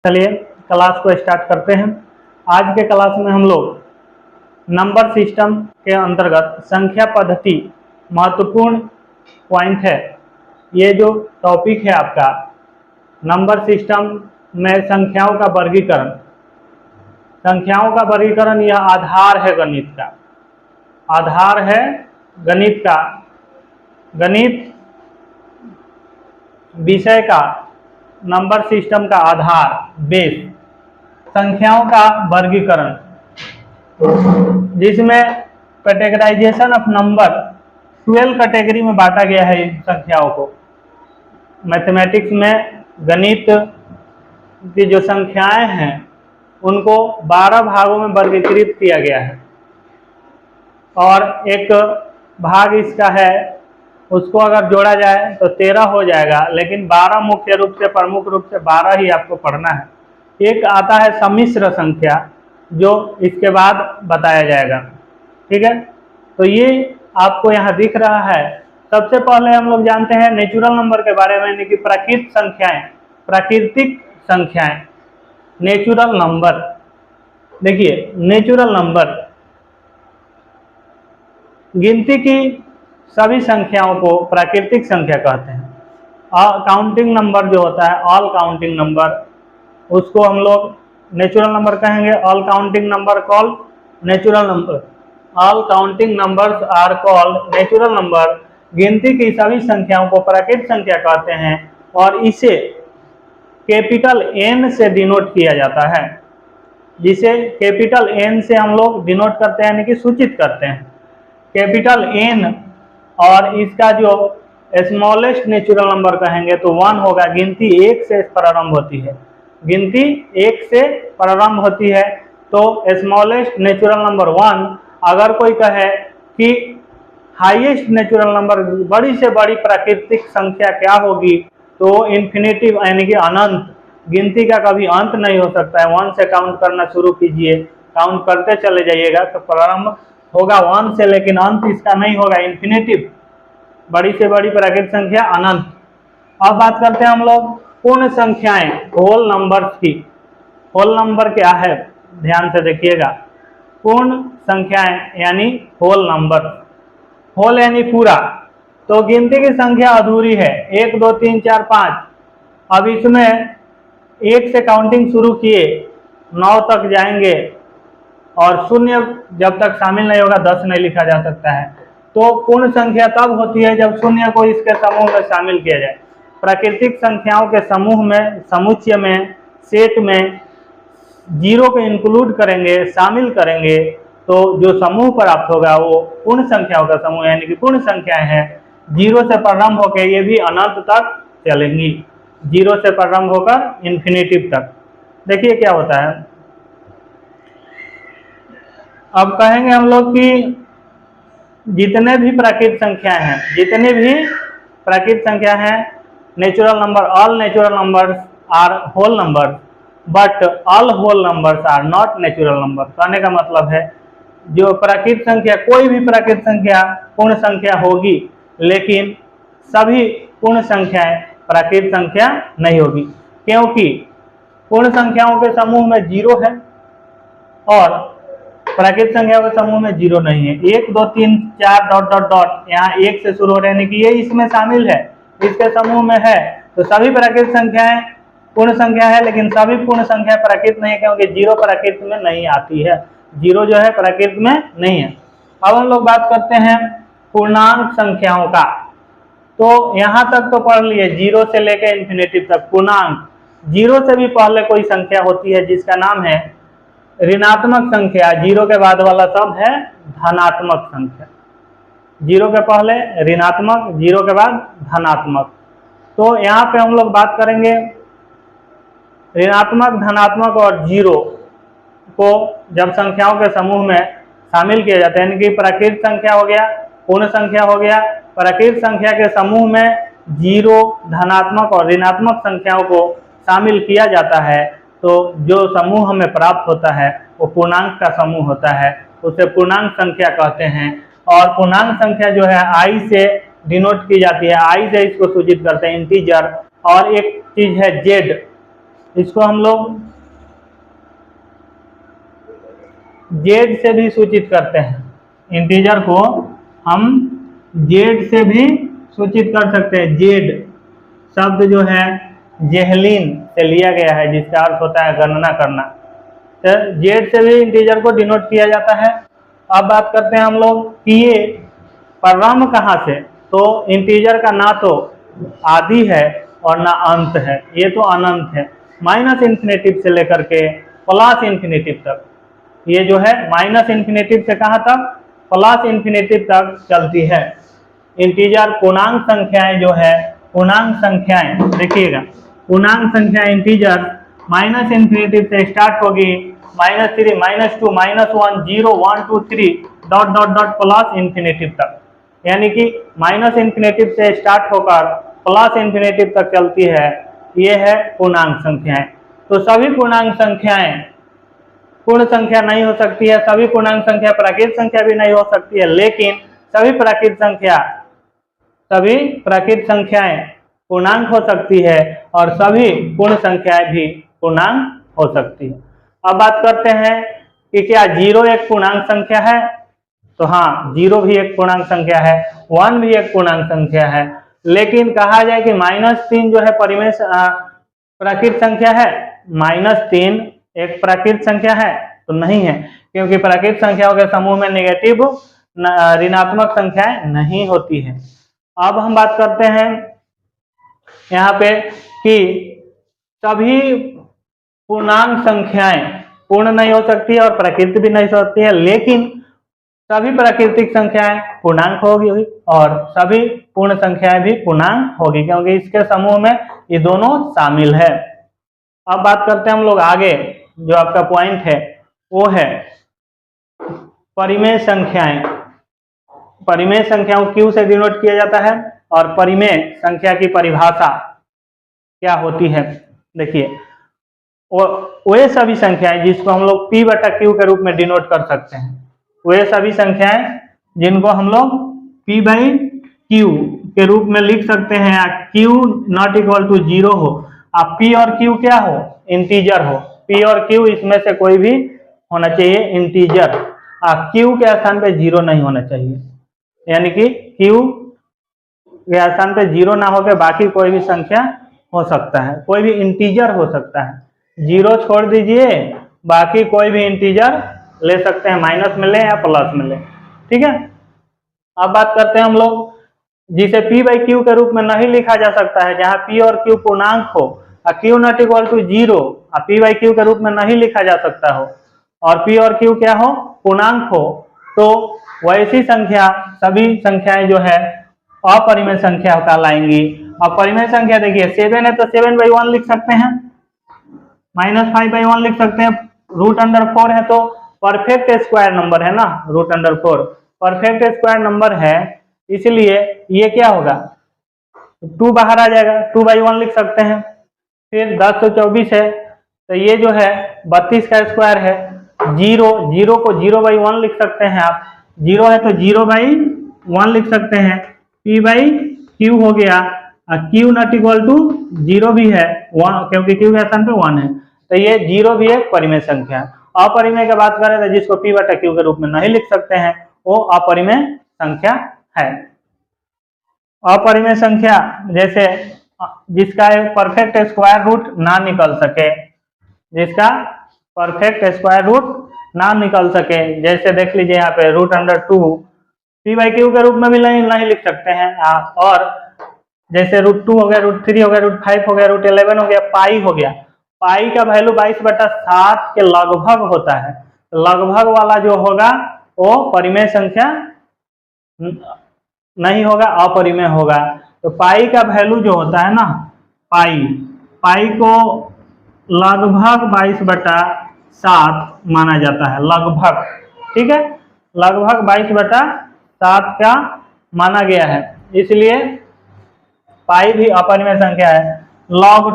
चलिए क्लास को स्टार्ट करते हैं। आज के क्लास में हम लोग नंबर सिस्टम के अंतर्गत संख्या पद्धति महत्वपूर्ण पॉइंट है। ये जो टॉपिक है आपका नंबर सिस्टम में संख्याओं का वर्गीकरण, यह आधार है गणित का, गणित विषय का नंबर सिस्टम का आधार बेस संख्याओं का वर्गीकरण, जिसमें कैटेगराइजेशन ऑफ नंबर 12 कैटेगरी में बांटा गया है। इन संख्याओं को मैथमेटिक्स में गणित की जो संख्याएं हैं उनको 12 भागों में वर्गीकृत किया गया है और एक भाग इसका है, उसको अगर जोड़ा जाए तो 13 हो जाएगा, लेकिन 12 मुख्य रूप से, प्रमुख रूप से 12 ही आपको पढ़ना है। एक आता है सम्मिश्र संख्या, जो इसके बाद बताया जाएगा। ठीक है, तो ये आपको यहाँ दिख रहा है। सबसे पहले हम लोग जानते हैं नेचुरल नंबर के बारे में, यानी कि प्राकृतिक संख्याएं। नेचुरल नंबर, देखिए नेचुरल नंबर गिनती की सभी संख्याओं को प्राकृतिक संख्या कहते हैं। काउंटिंग नंबर जो होता है, ऑल काउंटिंग नंबर, उसको हम लोग नेचुरल नंबर कहेंगे। All counting number called natural number. All counting numbers are called natural number. गिनती की सभी संख्याओं को प्राकृतिक संख्या कहते हैं और इसे कैपिटल एन से डिनोट किया जाता है, जिसे कैपिटल एन से हम लोग डिनोट करते हैं, यानी कि सूचित करते हैं। कैपिटल एन और इसका जो स्मॉलेस्ट नेचुरल नंबर कहेंगे तो 1 होगा। गिनती 1 से प्रारंभ होती है, तो स्मॉलेस्ट नेचुरल नंबर 1। अगर कोई कहे कि हाईएस्ट नेचुरल नंबर, बड़ी से बड़ी प्राकृतिक संख्या क्या होगी, तो इन्फिनिटिव, यानी कि अनंत। गिनती का कभी अंत नहीं हो सकता है। 1 से काउंट करना शुरू कीजिए, काउंट करते चले जाइएगा तो प्रारंभ होगा 1 से, लेकिन अंत इसका नहीं होगा, इन्फिनिटिव। बड़ी से बड़ी प्राकृतिक संख्या अनंत। अब बात करते हैं हम लोग पूर्ण संख्याएं, होल नंबर्स की। होल नंबर क्या है, ध्यान से देखिएगा। पूर्ण संख्याएं यानी होल नंबर। होल यानी पूरा, तो गिनती की संख्या अधूरी है 1 2 3 4 5। अब इसमें 1 से काउंटिंग शुरू किए 9 तक जाएंगे और 0 जब तक शामिल नहीं होगा 10 नहीं लिखा जा सकता है। तो पूर्ण संख्या तब होती है जब 0 को इसके समूह में शामिल किया जाए। प्राकृतिक संख्याओं के समूह में, समुच्चय में, सेट में 0 को इंक्लूड करेंगे, शामिल करेंगे, तो जो समूह प्राप्त होगा वो पूर्ण संख्याओं का समूह, यानी कि पूर्ण संख्याएं हैं। 0 से प्रारंभ होकर ये भी अनंत तक चलेंगी, 0 से प्रारंभ होकर इन्फिनिटिव तक। देखिए क्या होता है। अब कहेंगे हम लोग कि जितने भी प्राकृतिक संख्या हैं, natural number, all natural numbers are whole numbers, but all whole numbers are not natural number. कहने का मतलब है जो प्राकृतिक संख्या, कोई भी प्राकृतिक संख्या पूर्ण संख्या होगी, लेकिन सभी पूर्ण संख्याएं प्राकृतिक संख्या नहीं होगी, क्योंकि पूर्ण संख्याओं के समूह में 0 है और प्राकृतिक संख्याओं के समूह में 0 नहीं है। 1 2 3 4 डॉट डॉट डॉट, यहाँ 1 से शुरू हो रहे हैं, कि ये इसमें शामिल है, इसके समूह में है, तो सभी प्राकृतिक संख्याएं पूर्ण संख्या है, लेकिन सभी पूर्ण संख्या प्राकृत नहीं है, क्योंकि 0 प्राकृत में नहीं आती है। 0 जो है प्राकृत में नहीं है। अब हम लोग बात करते हैं पूर्णांक संख्याओं का। तो यहाँ तक तो पढ़ लिए, 0 से लेकर इन्फिनिटिव तक पूर्णांक। 0 से भी पहले कोई संख्या होती है जिसका नाम है ऋणात्मक संख्या। 0 के बाद वाला शब्द है धनात्मक संख्या। 0 के पहले ऋणात्मक, 0 के बाद धनात्मक। तो यहाँ पे हम लोग बात करेंगे ऋणात्मक, धनात्मक और 0 को जब संख्याओं के समूह में शामिल किया जाता है, यानी कि प्राकृतिक संख्या हो गया, पूर्ण संख्या हो गया, प्राकृतिक संख्या के समूह में 0, धनात्मक और ऋणात्मक संख्याओं को शामिल किया जाता है, तो जो समूह हमें प्राप्त होता है वो पूर्णांक का समूह होता है, उसे पूर्णांक संख्या कहते हैं। और पूर्णांक संख्या जो है i से डिनोट की जाती है, i से इसको सूचित करते हैं, इंटीजर। और एक चीज है z, इसको हम लोग जेड से भी सूचित करते हैं। इंटीजर को हम जेड से भी सूचित कर सकते हैं। जेड शब्द जो है जेहलीन से लिया गया है, जिसका अर्थ होता है गणना करना। तो जेड से भी इंटीजर को डिनोट किया जाता है। अब बात करते हैं हम लोग कि ये प्रारंभ कहाँ से। तो इंटीजर का ना तो आदि है और ना अंत है, ये तो अनंत है। माइनस इन्फिनेटिव से लेकर के प्लस इन्फिनेटिव तक, ये जो है माइनस इन्फिनेटिव से कहाँ तक, प्लस इन्फिनेटिव तक चलती है। इंटीजर पूर्णांक संख्याएं जो है, पूर्णांक संख्याएं देखिएगा, पूर्णांक संख्या इंटीजर माइनस इन्फिनेटिव से स्टार्ट होगी, -3, -2, -1, 0, 1, 2, 3 dot dot dot plus infinitive तक, यानी कि माइनस इन्फिनेटिव से स्टार्ट होकर प्लस इन्फिनेटिव तक चलती है। ये है पूर्णांक संख्याएं। तो सभी पूर्णांक संख्याएं पूर्ण संख्या नहीं हो सकती है, सभी पूर्णांक संख्या प्राकृत संख्या भी नहीं हो सकती है, लेकिन सभी प्राकृत संख्याएं पूर्णांक हो सकती है और सभी पूर्ण संख्याएं भी पूर्णांक हो सकती है। अब बात करते हैं कि क्या 0 एक पूर्णांक संख्या है। तो हाँ, 0 भी एक पूर्णांक संख्या है, 1 भी एक पूर्णांक संख्या है, लेकिन कहा जाए कि -3 जो है परिमेय प्राकृत संख्या है। -3 एक प्राकृत संख्या है तो नहीं है, क्योंकि प्राकृत संख्याओं के समूह में नेगेटिव ऋणात्मक संख्याएं नहीं होती है। अब हम बात करते हैं यहाँ पे कि सभी पूर्णांक संख्याएं पूर्ण नहीं हो सकती है और प्राकृत भी नहीं हो सकती है, लेकिन सभी प्राकृतिक संख्याएं पूर्णांक होगी और सभी पूर्ण संख्याएं भी पूर्णांक होगी, क्योंकि इसके समूह में ये दोनों शामिल है। अब बात करते हैं हम लोग आगे, जो आपका पॉइंट है वो है परिमेय संख्याएं। परिमेय संख्याओं Q से डिनोट किया जाता है और परिमेय संख्या की परिभाषा क्या होती है। देखिए, वे सभी संख्याएं जिसको हम लोग P/Q के रूप में डिनोट कर सकते हैं, वे सभी संख्याएं जिनको हम लोग P/Q के रूप में लिख सकते हैं, Q नॉट इक्वल टू 0 हो, अब P और Q क्या हो, इंटीजर हो। P और Q इसमें से कोई भी होना चाहिए इंटीजर, Q के स्थान पे 0 नहीं होना चाहिए, यानी कि Q के स्थान पे 0 ना होकर बाकी कोई भी संख्या हो सकता है, कोई भी इंटीजर हो सकता है। 0 छोड़ दीजिए, बाकी कोई भी इंटीजर ले सकते हैं, माइनस में ले या प्लस में ले, ठीक है। अब बात करते हैं हम लोग जिसे P/Q के रूप में नहीं लिखा जा सकता है, जहां P और Q पूर्णांक हो, Q not equal to 0 P/Q के रूप में नहीं लिखा जा सकता हो, और P और Q क्या हो, पूर्णांक हो, तो वैसी संख्या सभी संख्याएं जो है अपरिमेय संख्या कहलाएंगी। अपरिमेय संख्या देखिए 7 है तो 7/1 लिख सकते हैं, -5/1 लिख सकते हैं, √4 है तो परफेक्ट स्क्वायर नंबर है ना, √4 परफेक्ट स्क्वायर नंबर है, इसलिए ये क्या होगा, 2 बाहर आ जाएगा, 2/1 लिख सकते हैं। फिर 10 तो 24 है, तो ये जो है 32 का स्क्वायर है। 0 को 0/1 लिख सकते हैं आप, 0 है तो 0/1 लिख सकते हैं। P/Q हो गया, Q नॉट इक्वल टू 0 भी है, क्योंकि Q के स्थान पे 1 है, तो ये 0 भी एक परिमेय संख्या है। अपरिमेय की बात करें तो जिसको P/Q के रूप में नहीं लिख सकते हैं, वो अपरिमेय संख्या है। अपरिमेय संख्या जैसे जिसका परफेक्ट स्क्वायर रूट ना निकल सके, जिसका परफेक्ट स्क्वायर रूट ना निकल सके, जैसे देख लीजिए यहाँ पे √2 P/Q के रूप में भी नहीं लिख सकते हैं आप, और जैसे √2 हो गया, √3 हो गया, √5 हो गया, √11 हो गया, पाई हो गया। पाई का वैल्यू 22/7 के लगभग होता है, लगभग वाला जो होगा वो परिमेय संख्या नहीं होगा, अपरिमेय होगा। तो पाई का वैल्यू जो होता है ना, पाई को लगभग 22/7 माना जाता है, लगभग, ठीक है, लगभग 22/7 का माना गया है, इसलिए पाई भी अपरिमेय संख्या है। log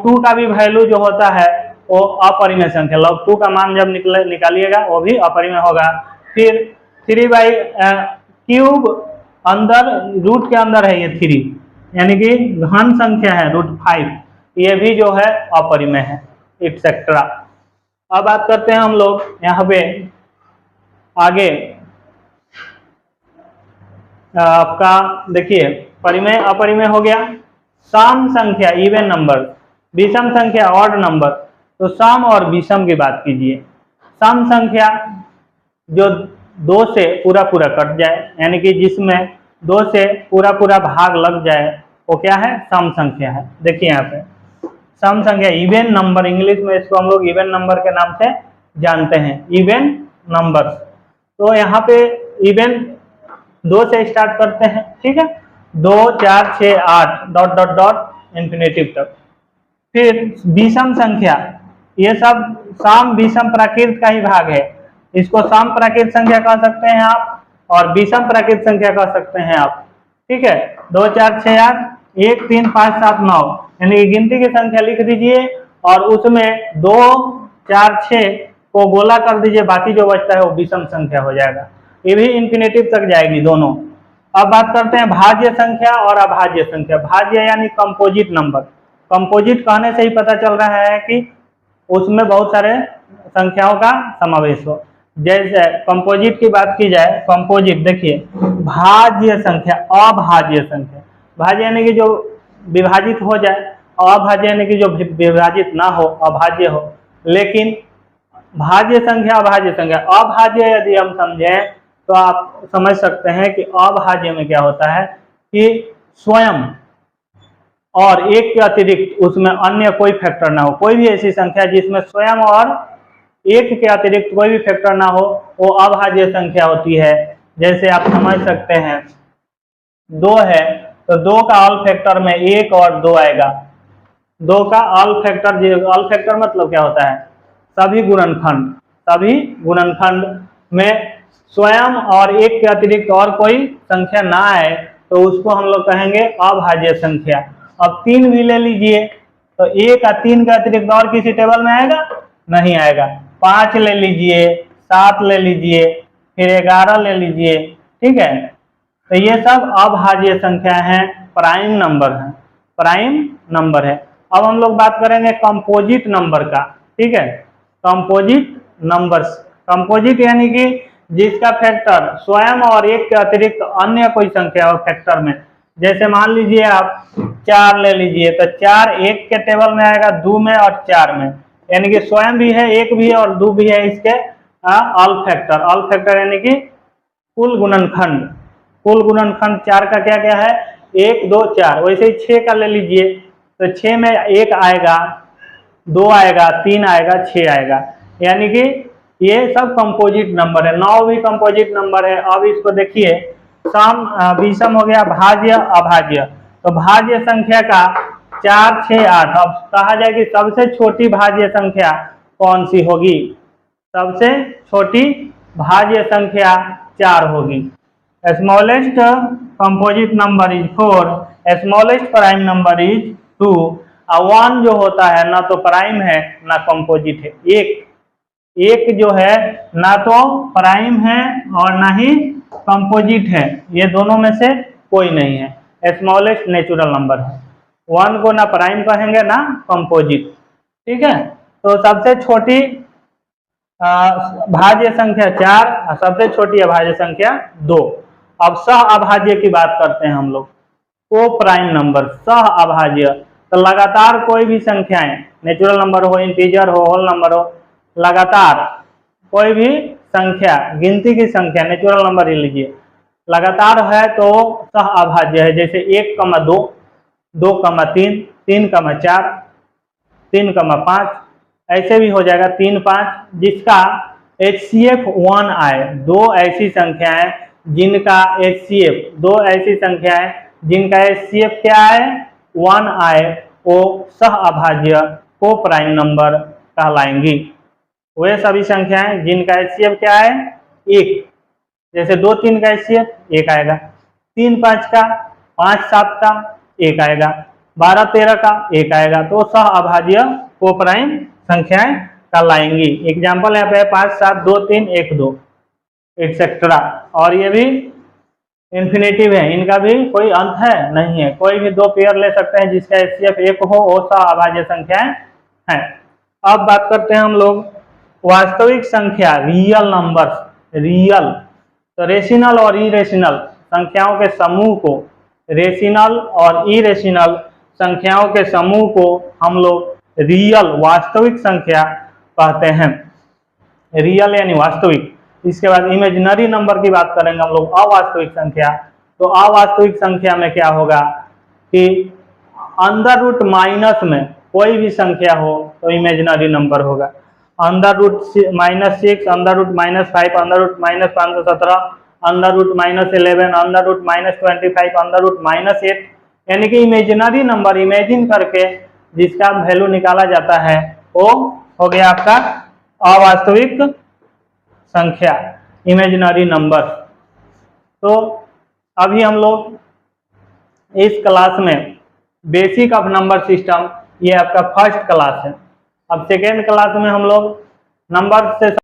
2 का भी वैल्यू जो होता है वो अपरिमेय संख्या, log 2 का मान जब निकालिएगा वो भी अपरिमेय होगा। फिर 3/3 अंदर रूट के अंदर है, ये 3 यानी कि घन संख्या है √5, ये भी जो है अपरिमेय है, एटसेट्रा। अब बात करते हैं हम लोग यहाँ पे आगे आपका देखिए परिमेय अपरिमेय हो गया। सम संख्या इवन नंबर, विषम संख्या ऑड नंबर। तो सम और विषम की बात कीजिए। सम संख्या जो 2 से पूरा पूरा कट जाए, यानी कि जिसमें 2 से पूरा पूरा भाग लग जाए, वो क्या है? सम संख्या है। देखिए यहाँ पे सम संख्या इवन नंबर, इंग्लिश में इसको हम लोग इवन नंबर के नाम से जानते हैं, इवन नंबर्स। तो यहाँ पे इवन 2 से स्टार्ट करते हैं, ठीक है, 2 4 6 8 डॉट डॉट डॉट इंफिनिटिव तक। फिर विषम संख्या, ये सब सम विषम प्राकृत का ही भाग है। इसको सम प्राकृत संख्या कह सकते हैं आप, और विषम प्राकृत संख्या कह सकते हैं आप, ठीक है। 2 4 6 8 1 3 5 7 9, यानी कि गिनती की संख्या लिख दीजिए और उसमें 2 4 6 को गोला कर दीजिए, बाकी जो बचता है वो विषम संख्या हो जाएगा। ये भी इंफिनिटिव तक जाएगी दोनों। अब बात करते हैं भाज्य संख्या और अभाज्य संख्या। भाज्य यानी कंपोजिट नंबर। कंपोजिट कहने से ही पता चल रहा है कि उसमें बहुत सारे संख्याओं का समावेश हो। जैसे कंपोजिट की बात की जाए, कंपोजिट देखिए, भाज्य संख्या, अभाज्य संख्या। भाज्य यानी कि जो विभाजित हो जाए, अभाज्य यानी कि जो विभाजित ना हो, अभाज्य हो। लेकिन भाज्य संख्या, अभाज्य संख्या, अभाज्य यदि हम समझें तो आप समझ सकते हैं कि अभाज्य में क्या होता है कि स्वयं और एक के अतिरिक्त उसमें अन्य कोई फैक्टर ना हो। कोई भी ऐसी संख्या जिसमें स्वयं और एक के अतिरिक्त कोई भी फैक्टर ना हो, वो अभाज्य संख्या होती है। जैसे आप समझ सकते हैं 2 है तो 2 का ऑल फैक्टर में 1 और 2 आएगा। 2 का ऑल फैक्टर मतलब क्या होता है? सभी गुणनखंड। सभी गुणनखंड में स्वयं और एक के अतिरिक्त और कोई संख्या ना आए तो उसको हम लोग कहेंगे अभाज्य संख्या। अब 3 भी ले लीजिए तो 1 और 3 के अतिरिक्त और किसी टेबल में आएगा? नहीं आएगा। 5 ले लीजिए, 7 ले लीजिए, फिर 11 ले लीजिए, ठीक है। तो ये सब अभाज्य संख्या हैं, प्राइम नंबर है, प्राइम नंबर है। अब हम लोग बात करेंगे कंपोजिट नंबर का, ठीक है। कंपोजिट नंबर्स, कंपोजिट यानी कि जिसका फैक्टर स्वयं और एक के अतिरिक्त अन्य कोई संख्या हो फैक्टर में। जैसे मान लीजिए आप 4 ले लीजिए तो 4 1 के टेबल में आएगा, 2 में और 4 में, यानी कि स्वयं भी है, 1 भी है और 2 भी है इसके ऑल फैक्टर। ऑल फैक्टर यानी कि कुल गुणनखंड। कुल गुणनखंड 4 का क्या क्या है? 1 2 4। वैसे ही 6 का ले लीजिए तो 6 में 1 आएगा, 2 आएगा, 3 आएगा, 6 आएगा, यानी कि ये सब कंपोजिट नंबर है। 9 भी कंपोजिट नंबर है। अब इसको देखिए, सम विषम हो गया, भाज्य अभाज्य। तो भाज्य संख्या का 4 6 8। अब कहा जाए कि सबसे छोटी भाज्य संख्या कौन सी होगी? सबसे छोटी भाज्य संख्या 4 होगी। Smallest composite number is 4, smallest prime number is 2। 1 जो होता है ना तो प्राइम है ना कंपोजिट है। एक जो है ना तो प्राइम है और ना ही कंपोजिट है, ये दोनों में से कोई नहीं है। स्मॉलेस्ट नेचुरल नंबर है। 1 को ना प्राइम कहेंगे ना कंपोजिट, ठीक है। तो सबसे छोटी भाज्य संख्या 4 और सबसे छोटी अभाज्य संख्या 2। अब सह अभाज्य की बात करते हैं हम लोग। को प्राइम नंबर, सह अभाज्य, तो लगातार कोई भी संख्याएं, नेचुरल नंबर हो, इंटीजर हो, होल नंबर हो, लगातार कोई भी संख्या, गिनती की संख्या, नेचुरल नंबर ही लीजिए, लगातार है तो सह अभाज्य है। जैसे 1, 2, 2, 3, 3, 4, 3, 5, ऐसे भी हो जाएगा 3 5, जिसका HCF 1 आए। 2 ऐसी संख्याएं जिनका HCF, 2 ऐसी संख्याएं जिनका HCF क्या आए? 1 आए, वो सह अभाज्य को प्राइम नंबर कहलाएंगी। वे सभी संख्याएं जिनका HCF क्या है? 1। जैसे 2 3 का HCF 1 आएगा, 3 5 का, 5 7 का 1 आएगा, 12 13 का 1 आएगा, तो सह अभाज्य को प्राइम संख्याएं कहलाएंगी। एग्जाम्पल यहाँ पे 5 7 2 3 1 2 एक्सेट्रा। और ये भी इन्फिनेटिव है, इनका भी कोई अंत है नहीं है। कोई भी दो पेयर ले सकते हैं जिसका HCF एक हो, वो सब अभाज्य संख्याएं हैं। अब बात करते हैं हम लोग वास्तविक संख्या, रियल नंबर्स। रियल तो रेशनल और इरेशनल संख्याओं के समूह को, रेशनल और इरेशनल संख्याओं के समूह को हम लोग रियल वास्तविक संख्या कहते हैं। रियल यानी वास्तविक। इसके बाद इमेजिनरी नंबर की बात करेंगे हम लोग, अवास्तविक संख्या। तो अवास्तविक संख्या में क्या होगा कि अंडर रूट माइनस में कोई भी संख्या हो तो इमेजिनरी नंबर होगा। Under root -6, under root -5, under root -517, under root -11, under root -25, under root -8, यानी कि इमेजिनरी नंबर इमेजिन करके जिसका वैल्यू निकाला जाता है वो हो गया आपका अवास्तविक संख्या, इमेजिनरी नंबर। तो अभी हम लोग इस क्लास में बेसिक ऑफ नंबर सिस्टम, ये आपका फर्स्ट क्लास है। अब सेकेंड क्लास में हम लोग नंबर से